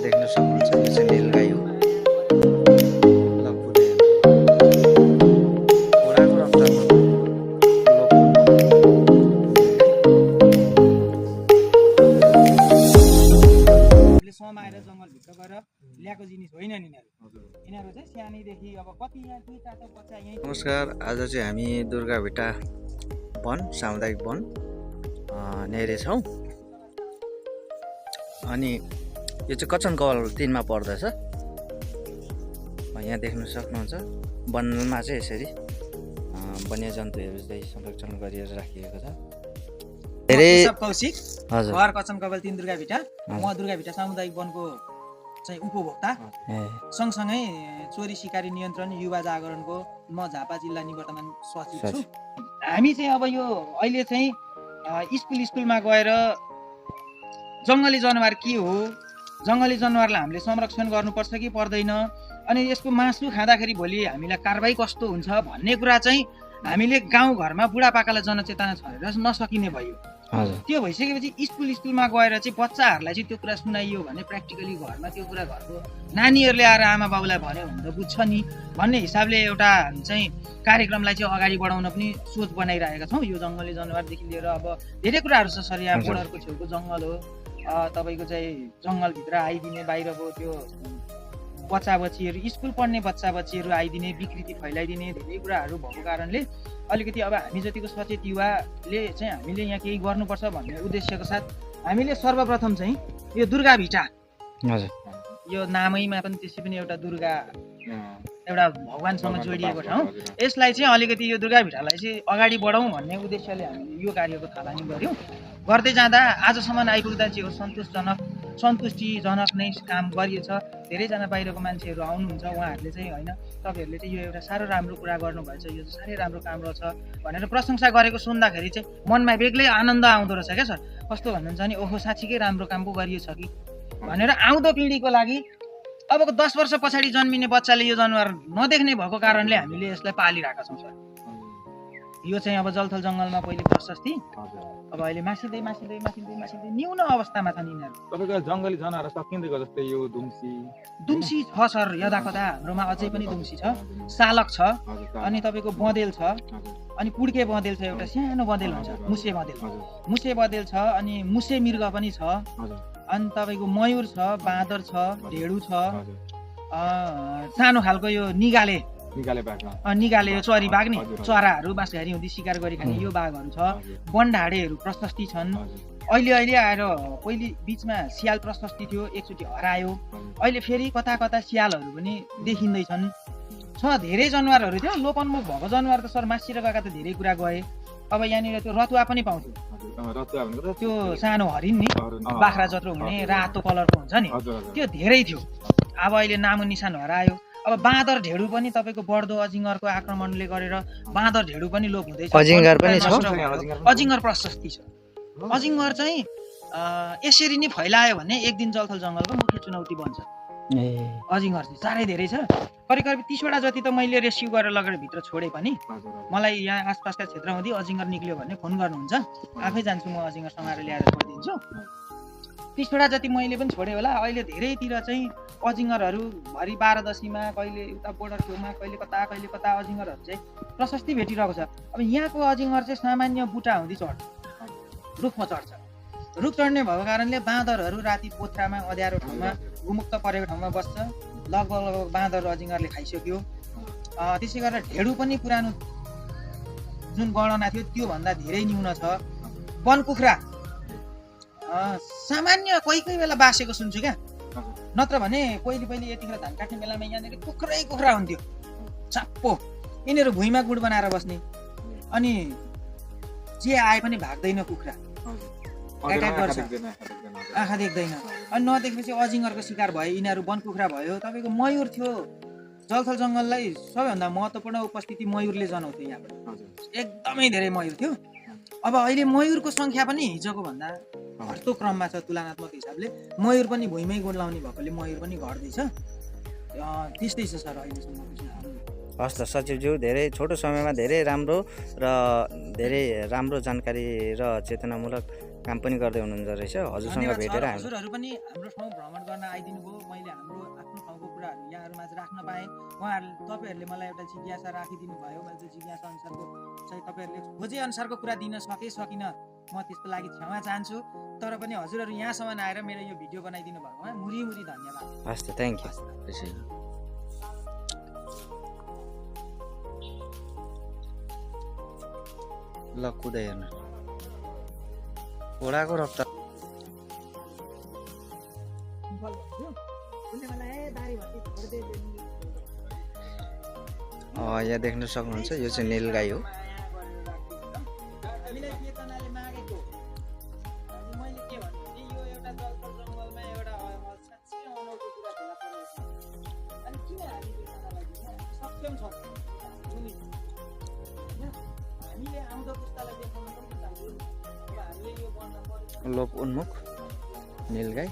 देख्न सक्नुहुन्छ यो चाहिँ नीलगाई हो। लम्पुने घोडाको रफ्तारमा समाएर जङ्गलभित्र गएर ल्याएको जिनिस होइन यिनीहरू चाहिँ सानैदेखि अब कति यहाँ 2-4 बच्चा यहीँ। नमस्कार, आज चाहिँ हामी दुर्गाभिटा वन सामुदायिक वन नेरे छौँ। अनि यो चाहिँ कचन कवल 3 मा पर्दछ। यहाँ देख्न सक्नुहुन्छ वनमा चाहिँ यसरी वन्यजन्तुहरू चाहिँ संरक्षण गरिएर राखिएको छ। धेरै कौशिक हजुर घर कचन कवल 3 दुर्गाभिटा, म दुर्गाभिटा सामुदायिक वनको चाहिँ उपभोक्ता, सँगसँगै चोरी सिकारी नियन्त्रण युवा जागरणको म झापा जिल्ला निवर्तमान सचिव छु। हामी चाहिँ अब यो अहिले चाहिँ स्कुलमा गएर जङ्गली जनावर के हो, जङ्गली जनावरलाई हामीले संरक्षण गर्नुपर्छ कि पर्दैन, अनि यसको मासु खाँदाखेरि भोलि हामीलाई कारबाही कस्तो हुन्छ भन्ने कुरा चाहिँ हामीले गाउँघरमा बुढापाकालाई जनचेतना छरेर नसकिने भयो। त्यो भइसकेपछि स्कुलमा गएर चाहिँ बच्चाहरूलाई चाहिँ त्यो कुरा सुनाइयो भने प्र्याक्टिकली घरमा त्यो कुरा घरको नानीहरूले आएर आमा बाबुलाई भन्यो भने त बुझ्छ नि भन्ने हिसाबले एउटा चाहिँ कार्यक्रमलाई चाहिँ अगाडि बढाउन पनि सोच बनाइरहेका छौँ। यो जङ्गली जनावरदेखि लिएर अब धेरै कुराहरू छ सर। यहाँ बोर्डरको छेउको जङ्गल हो, तपाईँको चाहिँ जङ्गलभित्र आइदिने बाहिरको त्यो बच्चा बच्चीहरू, स्कुल पढ्ने बच्चा बच्चीहरू आइदिने, विकृति फैलाइदिने धेरै कुराहरू भएको कारणले अलिकति अब हामी जतिको सचेत युवाले चाहिँ हामीले यहाँ केही गर्नुपर्छ भन्ने उद्देश्यको साथ हामीले सर्वप्रथम चाहिँ यो दुर्गाभिटा, यो नामैमा पनि त्यसै पनि एउटा दुर्गा एउटा भगवानसँग जोडिएको ठाउँ, यसलाई चाहिँ अलिकति यो दुर्गाभिटालाई चाहिँ अगाडि बढाउँ भन्ने उद्देश्यले हामीले यो कार्यको थालनी गऱ्यौँ। गर्दै जाँदा आजसम्म आइपुग्दा चाहिँ यो सन्तुष्टिजनक नै काम गरिएछ। धेरैजना बाहिरको मान्छेहरू आउनुहुन्छ, उहाँहरूले चाहिँ होइन तपाईँहरूले चाहिँ यो एउटा साह्रो राम्रो कुरा गर्नुभएछ, यो चाहिँ साह्रै राम्रो काम रहेछ भनेर प्रशंसा गरेको सुन्दाखेरि चाहिँ मनमा बेग्लै आनन्द आउँदो रहेछ क्या सर। कस्तो भन्नुहुन्छ नि, ओहो साँच्चीकै राम्रो काम पो गरिएछ कि भनेर आउँदो पिँढीको लागि अबको 10 वर्ष पछाडि जन्मिने बच्चाले यो जनावर नदेख्ने भएको कारणले हामीले यसलाई पालिरहेका छौँ सर। यो चाहिँ अब जलथल जङ्गलमा पहिले प्रशस्ति, अब अहिले मासिँदै न्यून अवस्थामा छन् यिनीहरू। तपाईको जङ्गली जनावर सकिँदै गयो जस्तै यो दुम्सी छ सर, यदाकदा हाम्रोमा अझै पनि दुम्सी छ, सालक छ, अनि तपाईँको बँदेल छ, अनि पुड्के बँदेल छ, एउटा सानो बँदेल हुन्छ मुसे बँदेल छ, अनि मुसे मृग पनि छ, अनि तपाईँको मयूर छ, बाँदर छ, ढेडु छ, सानो खालको यो निगाले यो चरी बाघ नि, चराहरू बाँसघारी हुँदै शिकार गरी खाने यो बाघहरू छ। बनढाडेहरू प्रशस्ति छन्। अहिले आएर पहिले बिचमा सियाल प्रशस्ति थियो, एकचोटि हरायो, अहिले फेरि कता सियालहरू पनि देखिँदैछन्। धेरै जनावरहरू थियो, लोपन्मुख भएको जनावर त सर मासिएर गएका त धेरै कुरा गए। अब यहाँनिर त्यो रतुवा पनि पाउँथ्यो, त्यो सानो हरिण नि, बाख्रा जत्रो हुने रातो कलरको हुन्छ नि, त्यो धेरै थियो। अब अहिले नामो निशान हरायो। अब बाँदर ढेडु पनि तपाईँको बढ्दो अजिङ्गरको आक्रमणले गरेर बाँदर ढेडु पनि लोप हुँदैछ। अजिङ्गर प्रशस्ति छ। अजिङ्गर चाहिँ यसरी नै फैलायो भने एक दिन जलथल जङ्गलको मुख्य चुनौती बन्छ। अजिङ्गर चाहिँ साह्रै धेरै छ, करिब 30 वटा जति त मैले रेस्क्यु गरेर लगेर भित्र छोडे पनि मलाई यहाँ आसपासका क्षेत्रमा अजिङ्गर निक्ल्यो भने फोन गर्नुहुन्छ, आफै जान्छु, म अजिङ्गर समाएर ल्याएर छोडिदिन्छु। 30 वटा जति मैले पनि छोडेँ होला। अहिले धेरैतिर चाहिँ अजिङ्गरहरू भरि 12 दशीमा, कहिले उता बोर्डर छेउमा, कहिले कता अजिङ्गरहरू चाहिँ प्रशस्ति भेटिरहेको छ। अब यहाँको अजिङ्गर चाहिँ सामान्य बुटा हुँदै चढ्छ, रुखमा चढ्छ। रुख चढ्ने भएको कारणले बाँदरहरू राति पोथ्रामा अँध्यारो ठाउँमा गुमुक्त परेको ठाउँमा बस्छ। लगभग बाँदर अजिङ्गरले खाइसक्यो। त्यसै गरेर ढेडु पनि पुरानो जुन गणना थियो त्योभन्दा धेरै न्यून छ। वन कुखुरा सामान्य कोही बेला बासेको सुन्छु क्या, नत्र भने पहिले यतिखेर धान काट्ने बेलामा यहाँनिर कुखुरा हुन्थ्यो चाप्पो। यिनीहरू भुइँमा गुड बनाएर बस्ने, अनि जे आए पनि भाग्दैन कुखुरा, एट्याक गर्छ, आँखा देख्दैन। अनि नदेखेपछि अजिङ्गरको शिकार भयो यिनीहरू, वन कुखुरा भयो। तपाईँको मयूर थियो, जलथल जङ्गललाई सबैभन्दा महत्त्वपूर्ण उपस्थिति मयूरले जनाउँथ्यो। यहाँबाट एकदमै धेरै मयूर थियो। अब अहिले मयूरको सङ्ख्या पनि हिजोको भन्दा घट्दो क्रममा छ तुलनात्मक हिसाबले। मयूर पनि भुइँमै गुड लाउने भएकोले मयूर पनि घट्दैछ। त्यस्तै छ सर अहिलेसम्म। हस् त सचिवज्यू, धेरै छोटो समयमा धेरै राम्रो जानकारी र चेतनामूलक काम पनि गर्दै हुनुहुन्छ रहेछ हजुरसँग धन्यवाद भेटेर सर, हामी हजुरहरू पनि हाम्रो ठाउँ भ्रमण गर्न आइदिनु भयो। मैले हाम्रो आफ्नो ठाउँको कुराहरू यहाँहरूमाझ राख्न पाएँ। तपाईँहरूले मलाई एउटा जिज्ञासा राखिदिनु भयो। मैले त्यो जिज्ञासा अनुसारको चाहिँ तपाईँहरूले खोजे अनुसारको कुरा दिन सकिनँ, म त्यसको लागि क्षमा चाहन्छु। तर पनि हजुरहरू यहाँसम्म आएर मेरो यो भिडियो बनाइदिनु भएकोमा मुरी धन्यवाद। हस् त, थ्याङ्क यू। ल कुदै हेर्नु घोडाको रफ्तार यहाँ देख्न सक्नुहुन्छ यो चाहिँ नीलगाई हो। लोप उन्मुख नीलगाई।